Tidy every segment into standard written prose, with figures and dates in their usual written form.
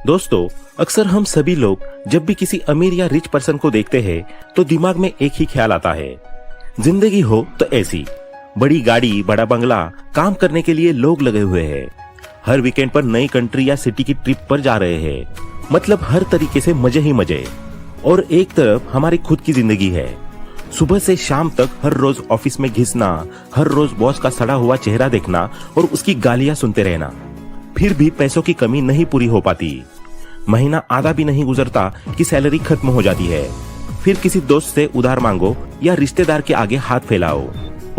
दोस्तों, अक्सर हम सभी लोग जब भी किसी अमीर या रिच पर्सन को देखते हैं तो दिमाग में एक ही ख्याल आता है, जिंदगी हो तो ऐसी, बड़ी गाड़ी, बड़ा बंगला, काम करने के लिए लोग लगे हुए हैं, हर वीकेंड पर नई कंट्री या सिटी की ट्रिप पर जा रहे हैं, मतलब हर तरीके से मजे ही मजे। और एक तरफ हमारी खुद की जिंदगी है, सुबह से शाम तक हर रोज ऑफिस में घिसना, हर रोज बॉस का सड़ा हुआ चेहरा देखना और उसकी गालियां सुनते रहना। फिर भी पैसों की कमी नहीं पूरी हो पाती। महीना आधा भी नहीं गुजरता कि सैलरी खत्म हो जाती है। फिर किसी दोस्त से उधार मांगो या रिश्तेदार के आगे हाथ फैलाओ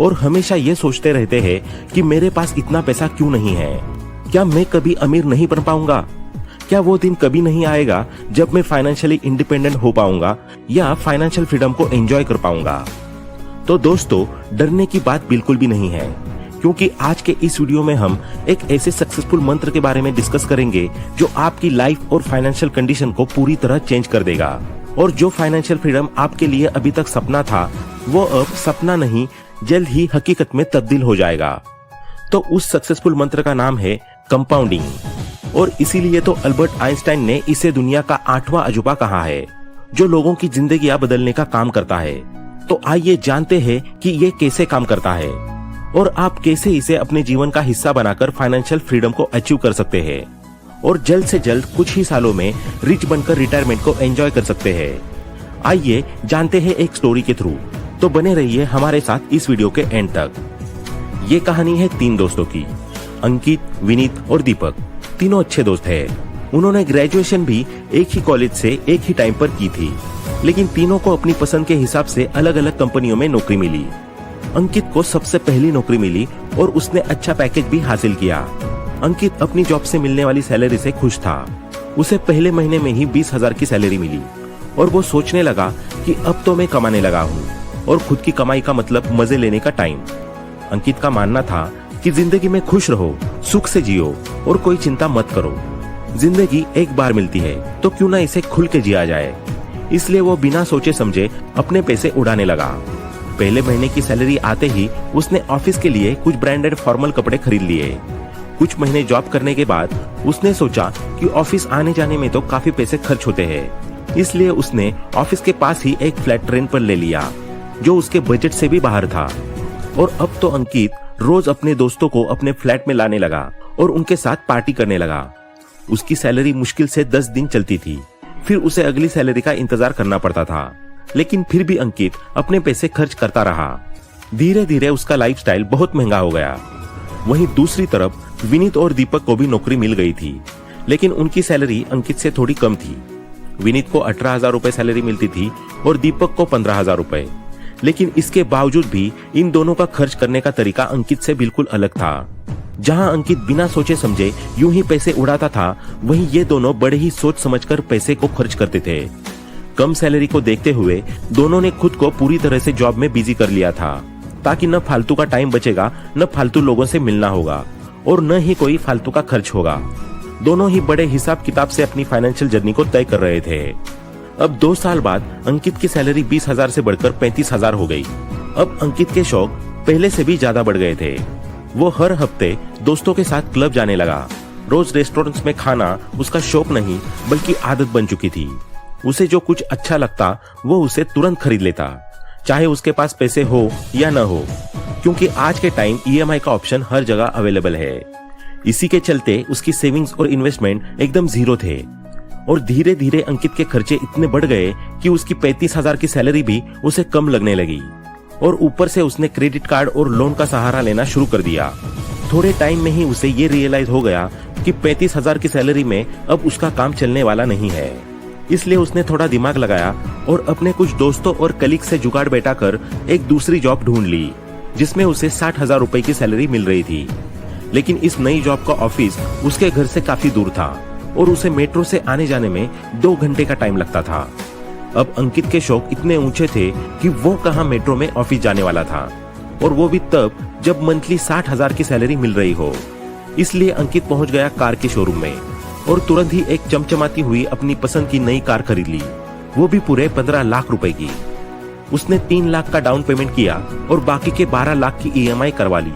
और हमेशा ये सोचते रहते हैं कि मेरे पास इतना पैसा क्यों नहीं है, क्या मैं कभी अमीर नहीं बन पाऊंगा, क्या वो दिन कभी नहीं आएगा जब मैं फाइनेंशियली इंडिपेंडेंट हो पाऊंगा या फाइनेंशियल फ्रीडम को एंजॉय कर पाऊंगा। तो दोस्तों, डरने की बात बिल्कुल भी नहीं है, क्योंकि आज के इस वीडियो में हम एक ऐसे सक्सेसफुल मंत्र के बारे में डिस्कस करेंगे जो आपकी लाइफ और फाइनेंशियल कंडीशन को पूरी तरह चेंज कर देगा। और जो फाइनेंशियल फ्रीडम आपके लिए अभी तक सपना था, वो अब सपना नहीं, जल्द ही हकीकत में तब्दील हो जाएगा। तो उस सक्सेसफुल मंत्र का नाम है कंपाउंडिंग। और इसीलिए तो अल्बर्ट आइंस्टाइन ने इसे दुनिया का 8वां अजूबा कहा है, जो लोगों की जिंदगियां बदलने का काम करता है। तो आइए जानते हैं कि ये कैसे काम करता है और आप कैसे इसे अपने जीवन का हिस्सा बनाकर फाइनेंशियल फ्रीडम को अचीव कर सकते हैं और जल्द से जल्द कुछ ही सालों में रिच बनकर रिटायरमेंट को एंजॉय कर सकते हैं। आइए जानते हैं एक स्टोरी के थ्रू। तो बने रहिए हमारे साथ इस वीडियो के एंड तक। ये कहानी है 3 दोस्तों की, अंकित, विनीत और दीपक। तीनों अच्छे दोस्त हैं। उन्होंने ग्रेजुएशन भी एक ही कॉलेज से एक ही टाइम पर की थी, लेकिन तीनों को अपनी पसंद के हिसाब से अलग अलग कंपनियों में नौकरी मिली। अंकित को सबसे पहली नौकरी मिली और उसने अच्छा पैकेज भी हासिल किया। अंकित अपनी जॉब से मिलने वाली सैलरी से खुश था। उसे पहले महीने में ही 20,000 की सैलरी मिली और वो सोचने लगा कि अब तो मैं कमाने लगा हूँ और खुद की कमाई का मतलब मजे लेने का टाइम। अंकित का मानना था कि जिंदगी में खुश रहो, सुख से जियो और कोई चिंता मत करो। जिंदगी एक बार मिलती है तो क्यों ना इसे खुल के जिया जाए। इसलिए वो बिना सोचे समझे अपने पैसे उड़ाने लगा। पहले महीने की सैलरी आते ही उसने ऑफिस के लिए कुछ ब्रांडेड फॉर्मल कपड़े खरीद लिए। कुछ महीने जॉब करने के बाद उसने सोचा कि ऑफिस आने जाने में तो काफी पैसे खर्च होते हैं, इसलिए उसने ऑफिस के पास ही एक फ्लैट रेंट पर ले लिया, जो उसके बजट से भी बाहर था। और अब तो अंकित रोज अपने दोस्तों को अपने फ्लैट में लाने लगा और उनके साथ पार्टी करने लगा। उसकी सैलरी मुश्किल से 10 दिन चलती थी, फिर उसे अगली सैलरी का इंतजार करना पड़ता था, लेकिन फिर भी अंकित अपने पैसे खर्च करता रहा। धीरे धीरे उसका लाइफस्टाइल बहुत महंगा हो गया। वहीं दूसरी तरफ विनीत और दीपक को भी नौकरी मिल गई थी, लेकिन उनकी सैलरी अंकित से थोड़ी कम थी। विनीत को 18,000 रुपए सैलरी मिलती थी और दीपक को 15,000 रुपए। लेकिन इसके बावजूद भी इन दोनों का खर्च करने का तरीका अंकित से बिल्कुल अलग था। जहां अंकित बिना सोचे समझे यूं ही पैसे उड़ाता था, वहीं ये दोनों बड़े ही सोच समझकर पैसे को खर्च करते थे। कम सैलरी को देखते हुए दोनों ने खुद को पूरी तरह से जॉब में बिजी कर लिया था, ताकि न फालतू का टाइम बचेगा, न फालतू लोगों से मिलना होगा और न ही कोई फालतू का खर्च होगा। दोनों ही बड़े हिसाब किताब से अपनी फाइनेंशियल जर्नी को तय कर रहे थे। अब 2 साल बाद अंकित की सैलरी 20,000 से बढ़कर 35,000 हो गई। अब अंकित के शौक पहले से भी ज्यादा बढ़ गए थे। वो हर हफ्ते दोस्तों के साथ क्लब जाने लगा। रोज रेस्टोरेंट्स में खाना उसका शौक नहीं बल्कि आदत बन चुकी थी। उसे जो कुछ अच्छा लगता वो उसे तुरंत खरीद लेता, चाहे उसके पास पैसे हो या न हो, क्योंकि आज के टाइम EMI का ऑप्शन हर जगह अवेलेबल है। इसी के चलते उसकी सेविंग्स और इन्वेस्टमेंट एकदम जीरो थे और धीरे धीरे अंकित के खर्चे इतने बढ़ गए कि उसकी 35,000 की सैलरी भी उसे कम लगने लगी और ऊपर से उसने क्रेडिट कार्ड और लोन का सहारा लेना शुरू कर दिया। थोड़े टाइम में ही उसे ये रियलाइज हो गया कि 35,000 की सैलरी में अब उसका काम चलने वाला नहीं है। इसलिए उसने थोड़ा दिमाग लगाया और अपने कुछ दोस्तों और कलीग से जुगाड़ बैठाकर एक दूसरी जॉब ढूंढ ली, जिसमें उसे 60,000 रुपए की सैलरी मिल रही थी। लेकिन इस नई जॉब का ऑफिस उसके घर से काफी दूर था और उसे मेट्रो से आने जाने में 2 घंटे का टाइम लगता था। अब अंकित के शौक इतने ऊंचे थे कि वो कहां मेट्रो में ऑफिस जाने वाला था, और वो भी तब जब मंथली 60,000 की सैलरी मिल रही हो। इसलिए अंकित पहुंच गया कार के शोरूम में और तुरंत ही एक चमचमाती हुई अपनी पसंद की नई कार खरीद ली, वो भी पूरे 15 लाख रुपए की। उसने 3 लाख का डाउन पेमेंट किया और बाकी के 12 लाख की EMI करवा ली।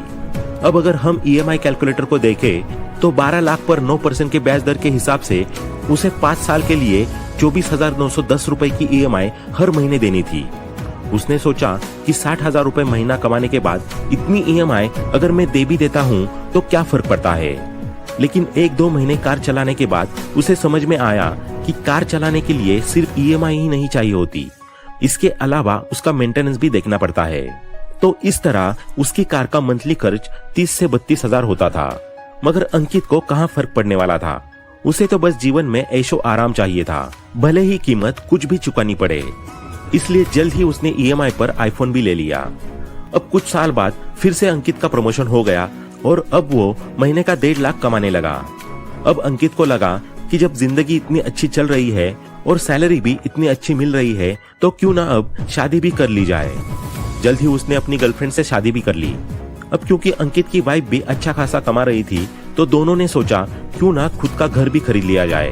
अब अगर हम EMI कैलकुलेटर को देखें तो 12 लाख पर 9% के ब्याज दर के हिसाब से उसे 5 साल के लिए 24,910 रुपए की EMI हर महीने देनी थी। उसने सोचा कि 60,000 रुपए महीना कमाने के बाद इतनी EMI अगर मैं दे भी देता हूँ तो क्या फर्क पड़ता है। लेकिन 1-2 महीने कार चलाने के बाद उसे समझ में आया कि कार चलाने के लिए सिर्फ EMI ही नहीं चाहिए होती, इसके अलावा उसका मेंटेनेंस भी देखना पड़ता है। तो इस तरह उसकी कार का मंथली खर्च 30 से 32,000 होता था। मगर अंकित को कहाँ फर्क पड़ने वाला था। उसे तो बस जीवन में ऐशो आराम चाहिए था, भले ही कीमत कुछ भी चुकानी पड़े। इसलिए जल्द ही उसने EMI पर आईफोन भी ले लिया। अब कुछ साल बाद फिर से अंकित का प्रमोशन हो गया और अब वो महीने का 1.5 लाख कमाने लगा। अब अंकित को लगा कि जब जिंदगी इतनी अच्छी चल रही है और सैलरी भी इतनी अच्छी मिल रही है तो क्यों ना अब शादी भी कर ली जाए। जल्द ही उसने अपनी गर्लफ्रेंड से शादी भी कर ली। अब क्योंकि अंकित की वाइफ भी अच्छा खासा कमा रही थी तो दोनों ने सोचा क्यों ना खुद का घर भी खरीद लिया जाए।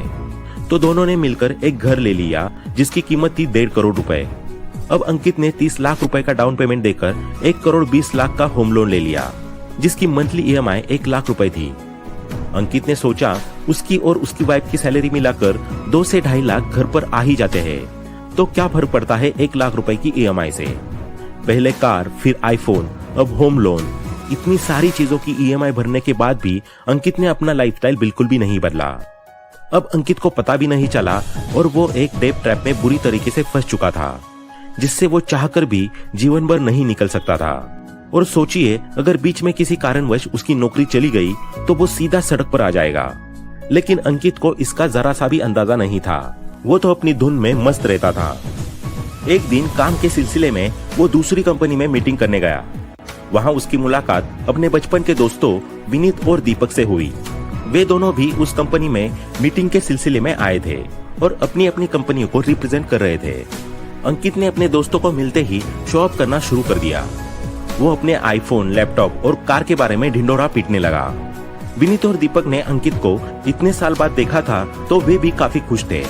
तो दोनों ने मिलकर एक घर ले लिया जिसकी कीमत थी 1.5 करोड़ रुपए। अब अंकित ने 30 लाख रुपए का डाउन पेमेंट देकर 1 करोड़ 20 लाख का होम लोन ले लिया जिसकी मंथली EMI 1 लाख रुपए थी। अंकित ने सोचा उसकी और उसकी वाइफ की सैलरी मिलाकर 2 से 2.5 लाख घर पर आ ही जाते हैं, तो क्या फर्क पड़ता है 1 लाख रुपए की EMI से। पहले कार, फिर आईफोन, अब होम लोन, इतनी सारी चीजों की EMI भरने के बाद भी अंकित ने अपना लाइफस्टाइल बिल्कुल भी नहीं बदला। अब अंकित को पता भी नहीं चला और वो एक डेट ट्रैप में बुरी तरीके से फंस चुका था जिससे वो चाहकर भी जीवन भर नहीं निकल सकता था। और सोचिए अगर बीच में किसी कारणवश उसकी नौकरी चली गई तो वो सीधा सड़क पर आ जाएगा। लेकिन अंकित को इसका जरा सा भी अंदाजा नहीं था, वो तो अपनी धुन में मस्त रहता था। एक दिन काम के सिलसिले में वो दूसरी कंपनी में मीटिंग करने गया। वहां उसकी मुलाकात अपने बचपन के दोस्तों विनीत और दीपक से हुई। वे दोनों भी उस कंपनी में मीटिंग के सिलसिले में आए थे और अपनी अपनी कंपनियों को रिप्रेजेंट कर रहे थे। अंकित ने अपने दोस्तों को मिलते ही शो ऑफ करना शुरू कर दिया। वो अपने आईफोन, लैपटॉप और कार के बारे में ढिंढोरा पीटने लगा। विनीत और दीपक ने अंकित को इतने साल बाद देखा था तो वे भी काफी खुश थे।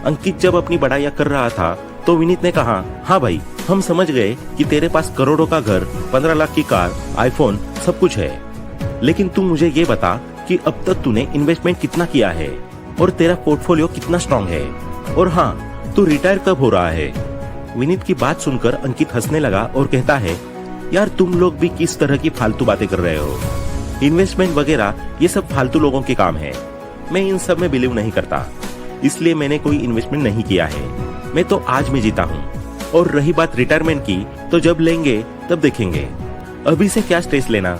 अंकित जब अपनी बड़ाइयां कर रहा था तो विनीत ने कहा, हाँ भाई, हम समझ गए कि तेरे पास करोड़ों का घर, 15 लाख की कार, आईफोन, सब कुछ है, लेकिन तू मुझे ये बता कि अब तक तूने इन्वेस्टमेंट कितना किया है और तेरा पोर्टफोलियो कितना स्ट्रांग है, और हाँ, तू रिटायर कब हो रहा है। विनीत की बात सुनकर अंकित हंसने लगा और कहता है, यार तुम लोग भी किस तरह की फालतू बातें कर रहे हो। इन्वेस्टमेंट वगैरह ये सब फालतू लोगों के काम है। मैं इन सब में बिलीव नहीं करता, इसलिए मैंने कोई इन्वेस्टमेंट नहीं किया है। मैं तो आज में जीता हूँ। और रही बात रिटायरमेंट की, तो जब लेंगे तब देखेंगे, अभी से क्या स्ट्रेस लेना।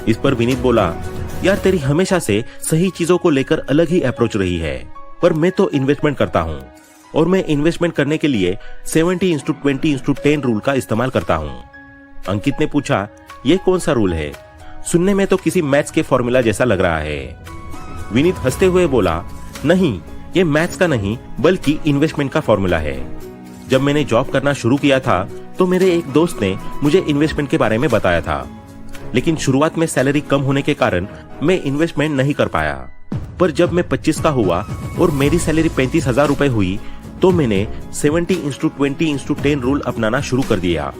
इस पर विनीत बोला, यार तेरी हमेशा से सही चीजों को लेकर अलग ही अप्रोच रही है, पर मैं तो इन्वेस्टमेंट करता हूँ और मैं इन्वेस्टमेंट करने के लिए 70:20:10 रूल का इस्तेमाल करता हूँ। अंकित ने पूछा, ये कौन सा रूल है? सुनने में तो किसी मैथ्स के फॉर्मूला जैसा लग रहा है। विनीत हंसते हुए बोला, नहीं, ये मैथ्स का नहीं बल्कि इन्वेस्टमेंट का फॉर्मूला है। जब मैंने जॉब करना शुरू किया था तो मेरे एक दोस्त ने मुझे इन्वेस्टमेंट के बारे में बताया था, लेकिन शुरुआत में सैलरी कम होने के कारण मैं इन्वेस्टमेंट नहीं कर पाया। पर जब मैं 25 का हुआ और मेरी सैलरी 35,000 रुपए हुई तो मैंने 70:20:10 रूल अपनाना शुरू कर दिया,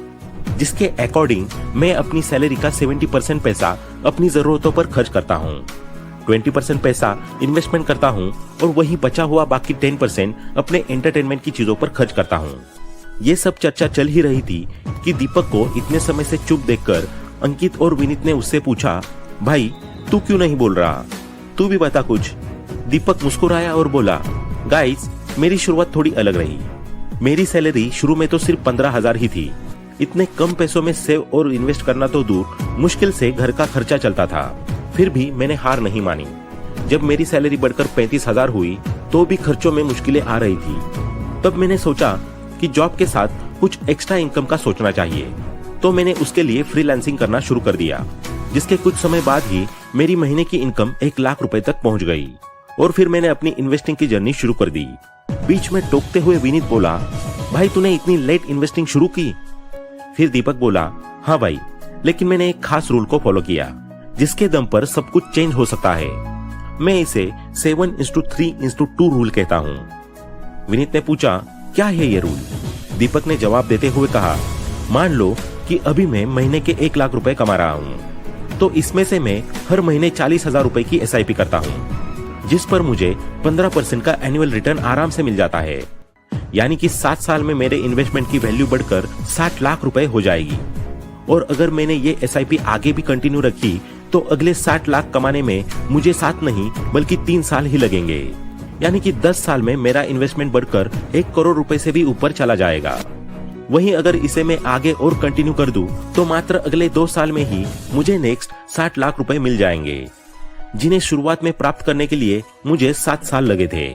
जिसके अकॉर्डिंग मैं अपनी सैलरी का 70% पैसा अपनी जरूरतों पर खर्च करता हूँ, 20% पैसा इन्वेस्टमेंट करता हूँ और वही बचा हुआ बाकी 10% अपने एंटरटेनमेंट की चीजों पर खर्च करता हूँ। ये सब चर्चा चल ही रही थी कि दीपक को इतने समय से चुप देखकर अंकित और विनीत ने उससे पूछा, भाई तू क्यों नहीं बोल रहा, तू भी बता कुछ। दीपक मुस्कुराया और बोला, गाइस, मेरी शुरुआत थोड़ी अलग रही। मेरी सैलरी शुरू में तो सिर्फ 15,000 ही थी। इतने कम पैसों में सेव और इन्वेस्ट करना तो दूर, मुश्किल से घर का खर्चा चलता था। फिर भी मैंने हार नहीं मानी। जब मेरी सैलरी बढ़कर 35,000 हुई तो भी खर्चों में मुश्किलें आ रही थी। तब मैंने सोचा कि जॉब के साथ कुछ एक्स्ट्रा इनकम का सोचना चाहिए, तो मैंने उसके लिए फ्रीलांसिंग करना शुरू कर दिया, जिसके कुछ समय बाद ही मेरी महीने की इनकम 1 लाख रुपए तक पहुंच गई। और फिर मैंने अपनी इन्वेस्टिंग की जर्नी शुरू कर दी। बीच में टोकते हुए विनीत बोला, भाई तूने इतनी लेट इन्वेस्टिंग शुरू की? फिर दीपक बोला, हाँ भाई, लेकिन मैंने एक खास रूल को फॉलो किया जिसके दम पर सब कुछ चेंज हो सकता है। मैं इसे 7:3:2 रूल कहता हूँ। विनीत ने पूछा, क्या है ये रूल? दीपक ने जवाब देते हुए कहा, मान लो कि अभी मैं महीने के 1 लाख रुपए कमा रहा हूँ, तो इसमें से मैं हर महीने 40,000 रुपए की SIP करता हूँ, जिस पर मुझे 15% का एनुअल रिटर्न आराम से मिल जाता है। यानी कि 7 साल में मेरे इन्वेस्टमेंट की वैल्यू बढ़कर 60 लाख रुपए हो जाएगी। और अगर मैंने ये SIP आगे भी कंटिन्यू रखी तो अगले 60 लाख कमाने में मुझे 7 नहीं बल्कि 3 साल ही लगेंगे। यानी कि 10 साल में मेरा इन्वेस्टमेंट बढ़कर 1 करोड़ रुपए से भी ऊपर चला जाएगा। वहीं अगर इसे मैं आगे और कंटिन्यू कर दूं तो मात्र अगले 2 साल में ही मुझे नेक्स्ट 60 लाख रुपए मिल जाएंगे, जिन्हें शुरुआत में प्राप्त करने के लिए मुझे 7 साल लगे थे।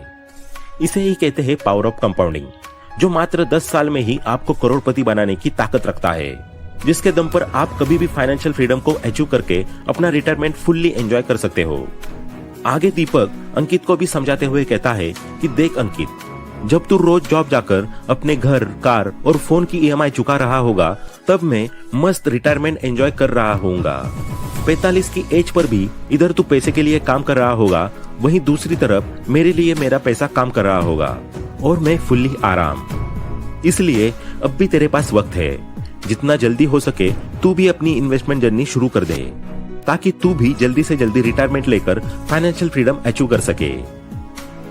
इसे ही कहते हैं पावर ऑफ कंपाउंडिंग, जो मात्र 10 साल में ही आपको करोड़पति बनाने की ताकत रखता है, जिसके दम पर आप कभी भी फाइनेंशियल फ्रीडम को अचीव करके अपना रिटायरमेंट फुल्ली एंजॉय कर सकते हो। आगे दीपक अंकित को भी समझाते हुए कहता है कि देख अंकित, जब तू रोज जॉब जाकर अपने घर, कार और फोन की EMI चुका रहा होगा, तब मैं मस्त रिटायरमेंट एंजॉय कर रहा होऊंगा। 45 की एज पर भी इधर तू पैसे के लिए काम कर रहा होगा, वहीं दूसरी तरफ मेरे लिए मेरा पैसा काम कर रहा होगा और मैं फुल्ली आराम। इसलिए अब भी तेरे पास वक्त है, जितना जल्दी हो सके तू भी अपनी इन्वेस्टमेंट जर्नी शुरू कर दे, ताकि तू भी जल्दी से जल्दी रिटायरमेंट लेकर फाइनेंशियल फ्रीडम अचीव कर सके।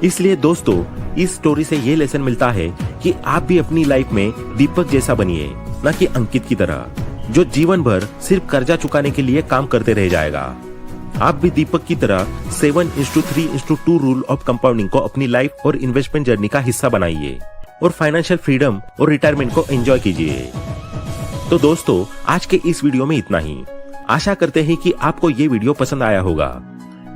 इसलिए दोस्तों, इस स्टोरी से ये लेसन मिलता है कि आप भी अपनी लाइफ में दीपक जैसा बनिए, न कि अंकित की तरह, जो जीवन भर सिर्फ कर्जा चुकाने के लिए काम करते रह जाएगा। आप भी दीपक की तरह 7:3:2 रूल ऑफ कंपाउंडिंग को अपनी लाइफ और इन्वेस्टमेंट जर्नी का हिस्सा बनाइए और फाइनेंशियल फ्रीडम और रिटायरमेंट को एंजॉय कीजिए। तो दोस्तों, आज के इस वीडियो में इतना ही। आशा करते हैं कि आपको ये वीडियो पसंद आया होगा।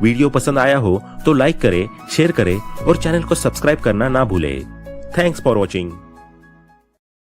वीडियो पसंद आया हो तो लाइक करें, शेयर करें और चैनल को सब्सक्राइब करना ना भूलें। Thanks for watching.